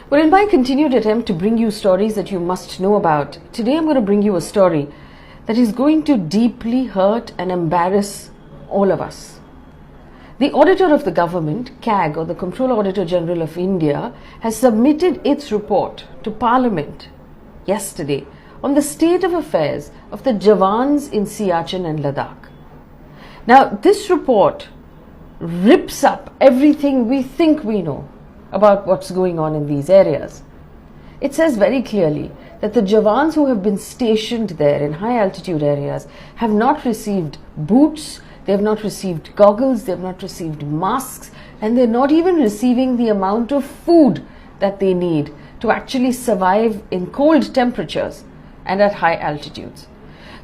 Well, in my continued attempt to bring you stories that you must know about, today I'm going to bring you a story that is going to deeply hurt and embarrass all of us. The auditor of the government, CAG, or the Comptroller and Auditor General of India, has submitted its report to Parliament yesterday on the state of affairs of the Jawans in Siachen and Ladakh. Now, this report rips up everything we think we know about what's going on in these areas. It says very clearly that the Jawans who have been stationed there in high altitude areas have not received boots, they have not received goggles, they have not received masks, and they're not even receiving the amount of food that they need to actually survive in cold temperatures and at high altitudes.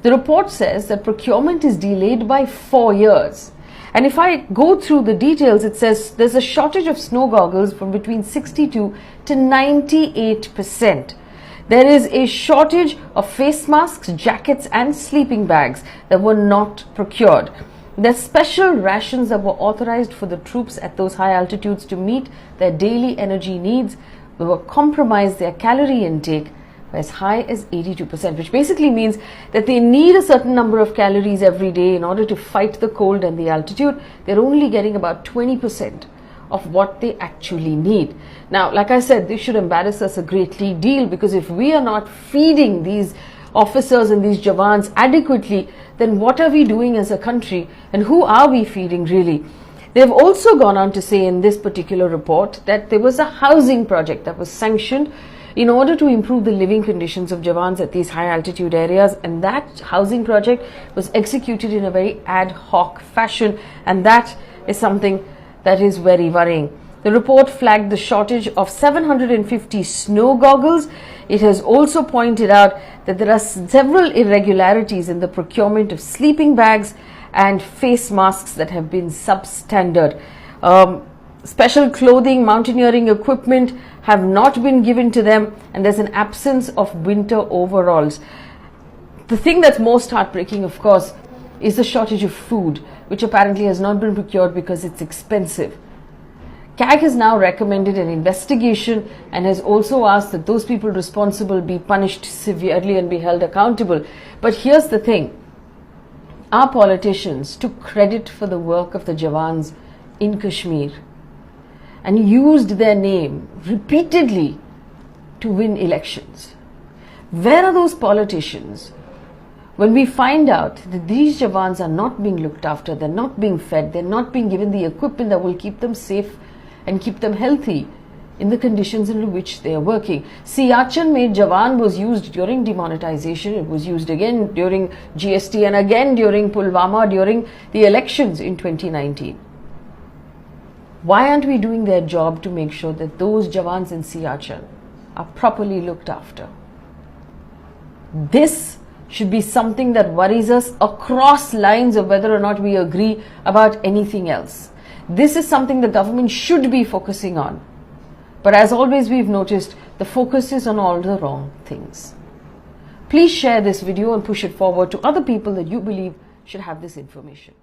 The report says that procurement is delayed by 4 years. And if I go through the details, it says there's a shortage of snow goggles from between 62 to 98%. There is a shortage of face masks, jackets and sleeping bags that were not procured. There's special rations that were authorized for the troops at those high altitudes to meet their daily energy needs. They were compromised their calorie intake as high as 82%, which basically means that they need a certain number of calories every day in order to fight the cold and the altitude. They're only getting about 20% of what they actually need. Now, like I said, this should embarrass us a great deal, because if we are not feeding these officers and these Jawans adequately, then what are we doing as a country, and who are we feeding really? They've also gone on to say in this particular report that there was a housing project that was sanctioned in order to improve the living conditions of Jawans at these high altitude areas, and that housing project was executed in a very ad hoc fashion, and that is something that is very worrying. The report flagged the shortage of 750 snow goggles. It has also pointed out that there are several irregularities in the procurement of sleeping bags and face masks that have been substandard. Special clothing, mountaineering equipment have not been given to them, and there's an absence of winter overalls. The thing that's most heartbreaking, of course, is the shortage of food, which apparently has not been procured because it's expensive. CAG has now recommended an investigation and has also asked that those people responsible be punished severely and be held accountable. But here's the thing. Our politicians took credit for the work of the Jawans in Kashmir and used their name repeatedly to win elections. Where are those politicians when we find out that these Jawans are not being looked after, they're not being fed, they're not being given the equipment that will keep them safe and keep them healthy in the conditions in which they are working? Siachen made Jawan was used during demonetization, it was used again during GST and again during Pulwama during the elections in 2019. Why aren't we doing their job to make sure that those Jawans in Siachen are properly looked after? This should be something that worries us across lines of whether or not we agree about anything else. This is something the government should be focusing on. But as always, we've noticed the focus is on all the wrong things. Please share this video and push it forward to other people that you believe should have this information.